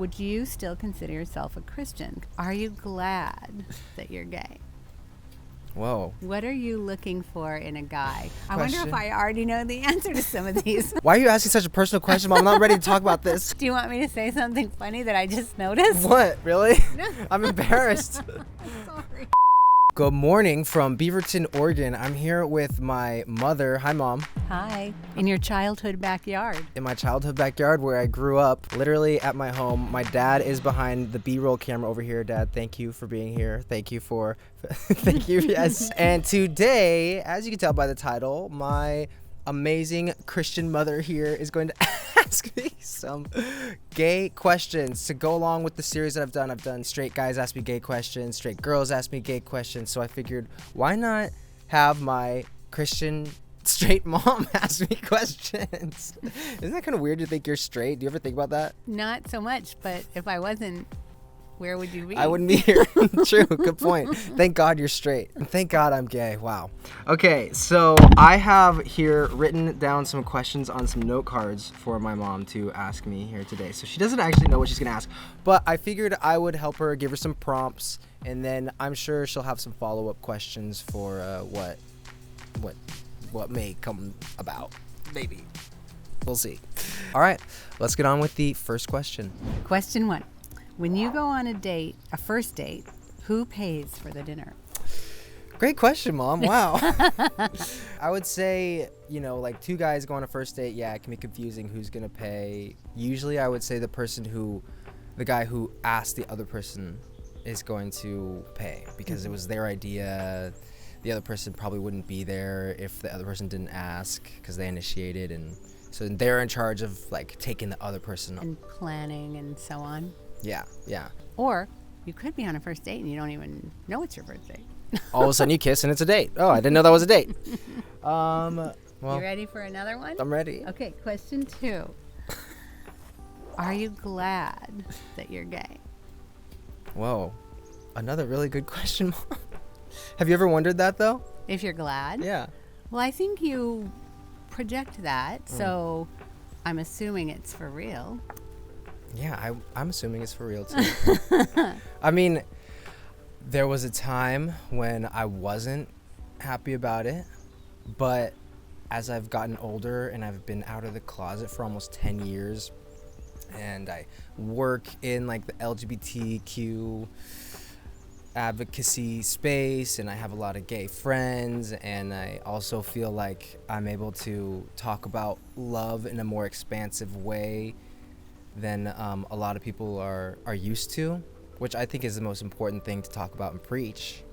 Would you still consider yourself a Christian? Are you glad that you're gay? Whoa. What are you looking for in a guy? I wonder Question. if I already know the answer to some of these. Why are you asking such a personal question, Mom? I'm not ready to talk about this. Do you want me to say something funny that I just noticed? What? Really? No. I'm embarrassed. Sorry. Good morning from Beaverton, Oregon. I'm here with my mother. Hi, Mom. Hi. In your childhood backyard. In my childhood backyard where I grew up, literally at my home. My dad is behind the B-roll camera over here. Dad, thank you for being here. Thank you for... thank you, yes. And today, as you can tell by the title, my amazing Christian mother here is going to ask me some gay questions to go along with the series that I've done. I've done straight guys ask me gay questions, straight girls ask me gay questions. So I figured, why not have my Christian straight mom ask me questions? Isn't that kind of weird to think you're straight? Do you ever think about that? Not so much, but if I wasn't, where would you be? I wouldn't be here. True. Good point. Thank God you're straight. And thank God I'm gay. Wow. Okay, so I have here written down some questions on some note cards for my mom to ask me here today. So she doesn't actually know what she's going to ask, but I figured I would help her, give her some prompts, and then I'm sure she'll have some follow-up questions for what may come about. Maybe. We'll see. All right, let's get on with the first question. Question 1. When you go on a first date, who pays for the dinner? Great question, Mom. Wow. I would say, like two guys go on a first date, yeah, it can be confusing who's going to pay. Usually I would say the guy who asked the other person is going to pay because it was their idea. The other person probably wouldn't be there if the other person didn't ask because they initiated, and so they're in charge of like taking the other person and planning and so on. Yeah. Or you could be on a first date and you don't even know it's your first date. All of a sudden you kiss and it's a date. Oh, I didn't know that was a date. Well, you ready for another one? I'm ready. Okay, question 2. Are you glad that you're gay? Whoa. Another really good question, Mom. Have you ever wondered that, though? If you're glad? Yeah. Well, I think you project that, so I'm assuming it's for real. Yeah, I'm assuming it's for real, too. I mean, there was a time when I wasn't happy about it, but as I've gotten older and I've been out of the closet for almost 10 years, and I work in like the LGBTQ advocacy space, and I have a lot of gay friends, and I also feel like I'm able to talk about love in a more expansive way than a lot of people are used to, which I think is the most important thing to talk about and preach.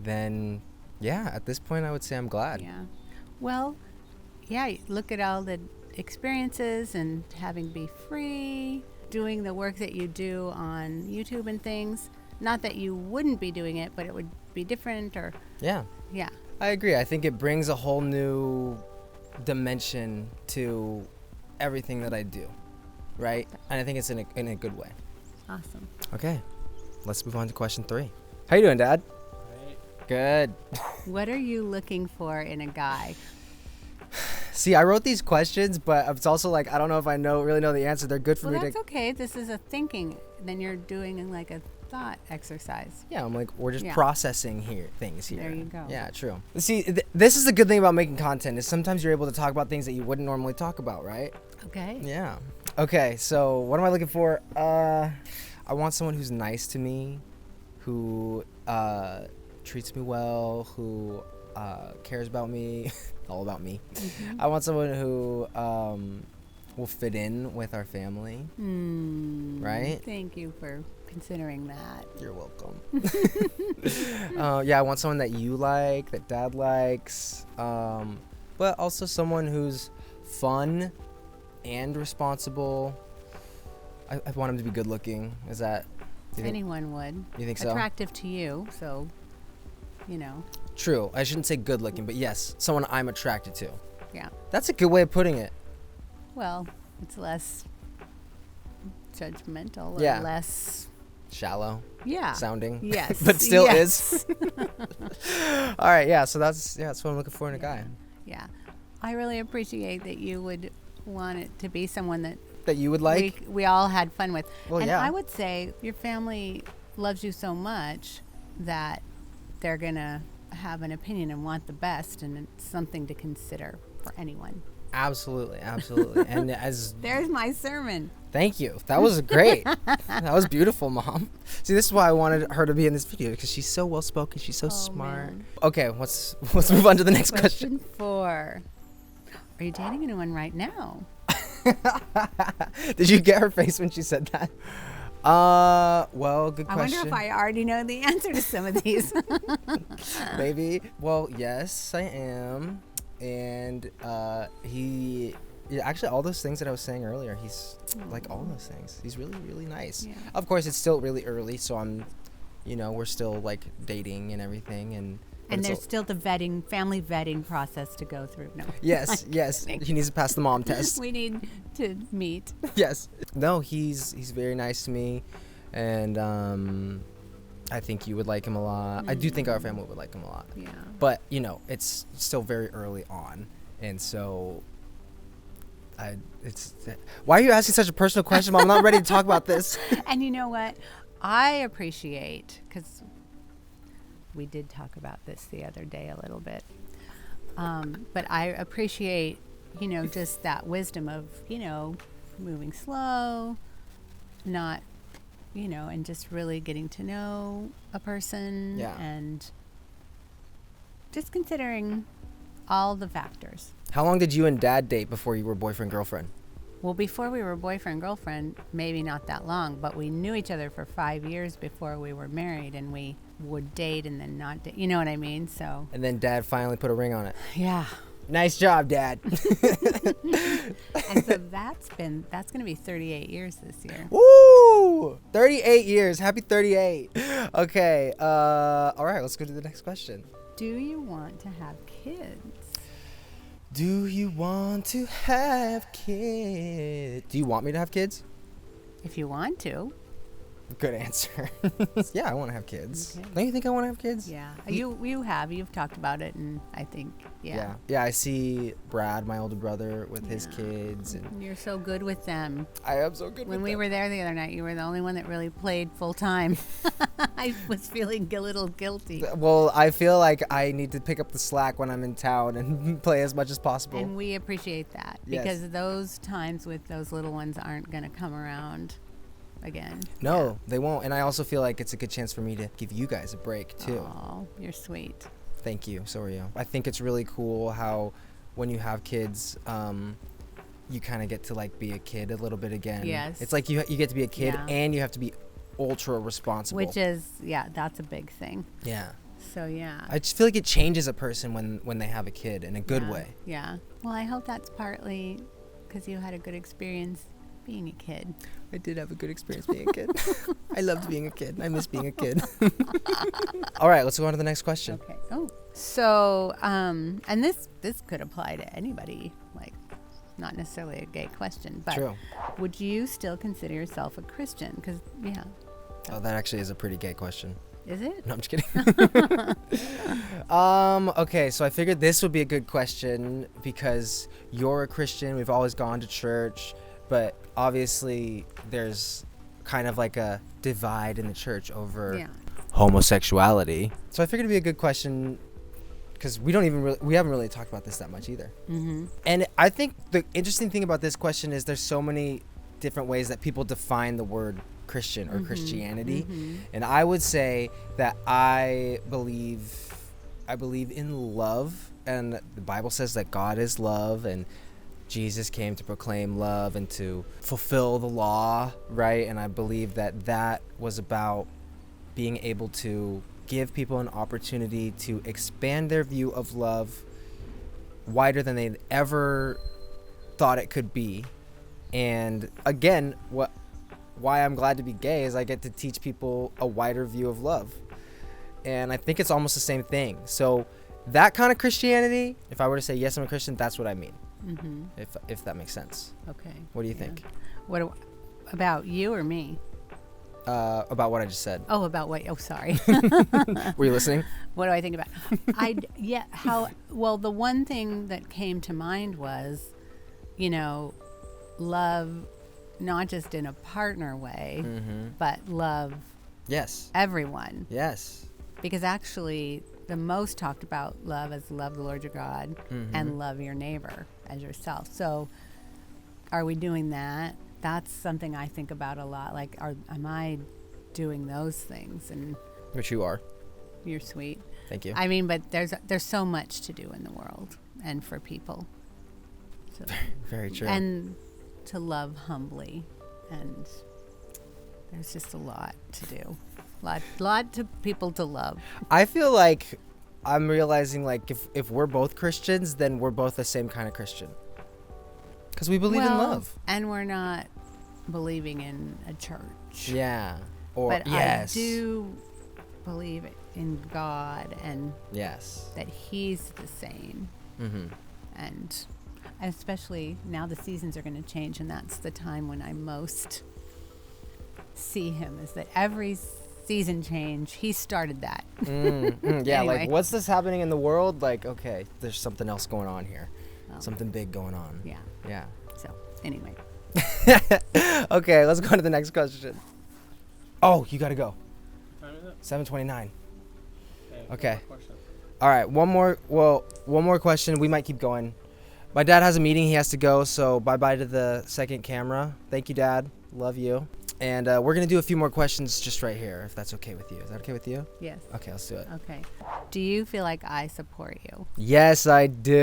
Then yeah, at this point I would say I'm glad. Yeah. Well, yeah, look at all the experiences and having be free, doing the work that you do on YouTube and things. Not that you wouldn't be doing it, but it would be different or... Yeah. I agree. I think it brings a whole new dimension to everything that I do, right? And I think it's in a good way. Awesome. Okay, let's move on to question 3. How you doing, Dad? Great. Good. What are you looking for in a guy? See, I wrote these questions, but it's also like, I don't know if I really know the answer. They're good for me That's okay. This is a thinking. Then you're doing like a thought exercise. Yeah, I'm like, we're just processing things here. There you go. Yeah, true. See, this is the good thing about making content, is sometimes you're able to talk about things that you wouldn't normally talk about, right? Okay. Yeah. Okay, so what am I looking for? I want someone who's nice to me, who treats me well, who cares about me, all about me. Mm-hmm. I want someone who will fit in with our family, right? Thank you for considering that. You're welcome. Yeah, I want someone that you like, that Dad likes, but also someone who's fun and responsible. I want him to be good looking. Is that... Anyone would. You think so? Attractive to you, so, True. I shouldn't say good looking, but yes, someone I'm attracted to. Yeah. That's a good way of putting it. Well, it's less judgmental or less... Shallow. Yeah. Sounding. Yes. But still is. All right, yeah, so that's what I'm looking for in a guy. Yeah. I really appreciate that you would want it to be someone that that you would like? we all had fun with. Well, and yeah. I would say your family loves you so much that they're going to have an opinion and want the best, and it's something to consider for anyone. Absolutely. And There's my sermon. thank you. That was great. That was beautiful, Mom. See, this is why I wanted her to be in this video, because she's so well spoken. She's so smart. Man. Okay, let's move on to the next question. Question 4. Are you dating anyone right now? Did you get her face when she said that? Well, good I question. wonder if I already know the answer to some of these. Maybe. Well, yes, I am. And actually, all those things that I was saying earlier, he's like all those things. He's really, really nice. Yeah. Of course, it's still really early, so we're still like dating and everything, and there's still the family vetting process to go through. No. Yes. He needs to pass the mom test. We need to meet. Yes. No, he's very nice to me, and I think you would like him a lot. I do think our family would like him a lot. Yeah. But it's still very early on, and so why are you asking such a personal question, Mom? I'm not ready to talk about this. And you know what? I appreciate, because we did talk about this the other day a little bit, but I appreciate, just that wisdom of, moving slow, not, and just really getting to know a person. Yeah. And just considering all the factors. How long did you and Dad date before you were boyfriend, girlfriend? Well, before we were boyfriend, girlfriend, maybe not that long, but we knew each other for 5 years before we were married, and we would date and then not date. You know what I mean? So. And then Dad finally put a ring on it. Yeah. Nice job, Dad. And so that's going to be 38 years this year. Woo! 38 years. Happy 38. Okay. All right. Let's go to the next question. Do you want to have kids? Do you want to have kids? Do you want me to have kids? If you want to. Good answer. Yeah, I want to have kids. Okay. Don't you think I want to have kids? Yeah. You've talked about it, and I think, yeah. Yeah, I see Brad, my older brother, with his kids. And you're so good with them. I am so good with them. When we were there the other night, you were the only one that really played full time. I was feeling a little guilty. Well, I feel like I need to pick up the slack when I'm in town and play as much as possible. And we appreciate that, because those times with those little ones aren't going to come around again. No, they won't. And I also feel like it's a good chance for me to give you guys a break too. Oh, you're sweet. Thank you. So are you. I think it's really cool how when you have kids, you kind of get to like be a kid a little bit again. Yes. It's like you get to be a kid and you have to be ultra responsible. Which is, that's a big thing. Yeah. So, yeah. I just feel like it changes a person when they have a kid in a good way. Yeah. Well, I hope that's partly because you had a good experience being a kid. I did have a good experience being a kid. I loved being a kid. I miss being a kid. All right, let's go on to the next question. Okay. Oh, so and this could apply to anybody, like not necessarily a gay question, but True. Would you still consider yourself a Christian? Because Oh, that actually is a pretty gay question. Is it? No, I'm just kidding. Okay, so I figured this would be a good question because you're a Christian. We've always gone to church, but obviously there's kind of like a divide in the church over homosexuality. So I figured it'd be a good question because we haven't really talked about this that much either. Mm-hmm. And I think the interesting thing about this question is there's so many different ways that people define the word Christian or Christianity. And I would say that I believe in love, and the Bible says that God is love, and Jesus came to proclaim love and to fulfill the law, right? And I believe that was about being able to give people an opportunity to expand their view of love wider than they'd ever thought it could be. And again, why I'm glad to be gay is I get to teach people a wider view of love. And I think it's almost the same thing. So that kind of Christianity, if I were to say, yes, I'm a Christian, that's what I mean. Mm-hmm. If that makes sense. Okay. What do you think? What about you or me? About what I just said. Oh, about what? Oh, sorry. Were you listening? What do I think about? The one thing that came to mind was, love not just in a partner way, Mm-hmm. but love Yes. everyone. Yes. Because actually, the most talked about love is love the Lord your God Mm-hmm. and love your neighbor as yourself. So, are we doing that? That's something I think about a lot. Like, am I doing those things? And Which you are. you're sweet. Thank you. I mean, but there's so much to do in the world and for people. So, Very true. and to love humbly, and there's just a lot to do. Lot to people to love. I feel like I'm realizing, like, if we're both Christians, then we're both the same kind of Christian. Because we believe in love. And we're not believing in a church. Yeah. Or But yes. I do believe in God and Yes. that He's the same. Mm-hmm. And especially now the seasons are going to change, and that's the time when I most see Him, is that every season change, He started that. Yeah, Anyway. like, what's this happening in the world? Like, okay, there's something else going on here. Oh. Something big going on. Yeah. Yeah. So anyway. Okay, let's go to the next question. Oh, you gotta go. What time is it? 7:29. Okay. One more question. All right, one more question. We might keep going. My dad has a meeting. He has to go, so bye-bye to the second camera. Thank you, Dad. Love you. And we're going to do a few more questions just right here, if that's okay with you. Is that okay with you? Yes. Okay, let's do it. Okay. Do you feel like I support you? Yes, I do.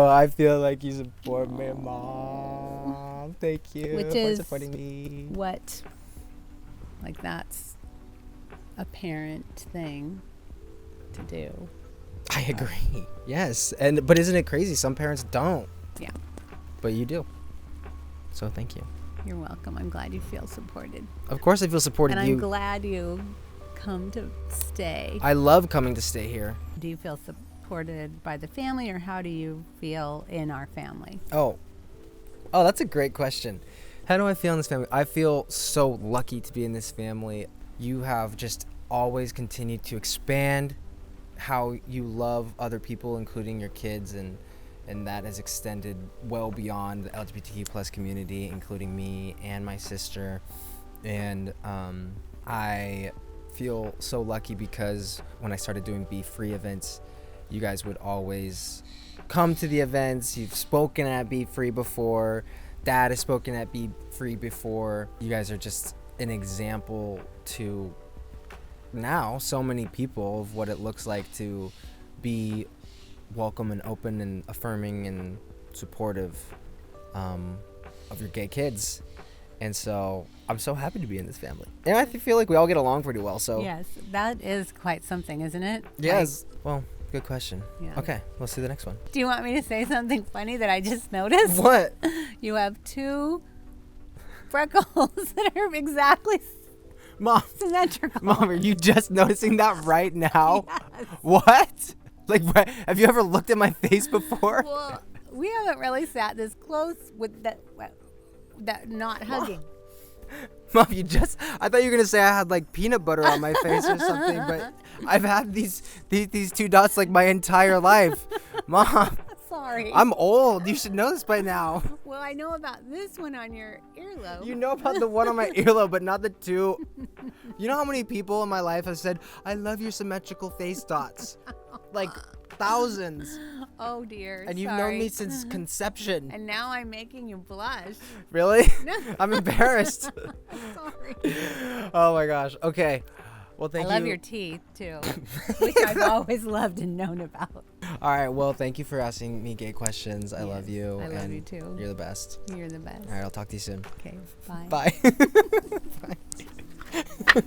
I feel like you support me, Mom. Thank you Which for is supporting me. What? Like, that's a parent thing to do. I agree. Yes. But isn't it crazy? Some parents don't. Yeah. But you do. So thank you. You're welcome. I'm glad you feel supported. Of course I feel supported. And I'm glad you come to stay. I love coming to stay here. Do you feel supported by the family, or how do you feel in our family? Oh, that's a great question. How do I feel in this family? I feel so lucky to be in this family. You have just always continued to expand how you love other people, including your kids, and that has extended well beyond the LGBTQ plus community, including me and my sister. And I feel so lucky because when I started doing Be Free events, you guys would always come to the events. You've spoken at Be Free before. Dad has spoken at Be Free before. You guys are just an example to now so many people of what it looks like to be welcome and open and affirming and supportive of your gay kids. And so I'm so happy to be in this family. And I feel like we all get along pretty well. So Yes, that is quite something, isn't it? yes. Well, good question. Yeah. Okay, let's do the next one. Do you want me to say something funny that I just noticed? What? You have 2 freckles that are exactly Mom, symmetrical. Mom, are you just noticing that right now? Yes. What? Like, have you ever looked at my face before? Well, we haven't really sat this close with that not hugging. Mom, I thought you were going to say I had like peanut butter on my face or something, but I've had these 2 dots like my entire life. Mom, Sorry. I'm old. You should know this by now. Well, I know about this one on your earlobe. You know about the one on my earlobe, but not the 2. You know how many people in my life have said, I love your symmetrical face dots? Like thousands. Oh dear. And you've known me since conception. And now I'm making you blush. Really? No. I'm embarrassed. Sorry. Oh my gosh. Okay. Well, thank you. I love your teeth too, which I've always loved and known about. All right. Well, thank you for asking me gay questions. I love you. I love and you too. You're the best. You're the best. All right. I'll talk to you soon. Okay. Bye. Bye. Bye.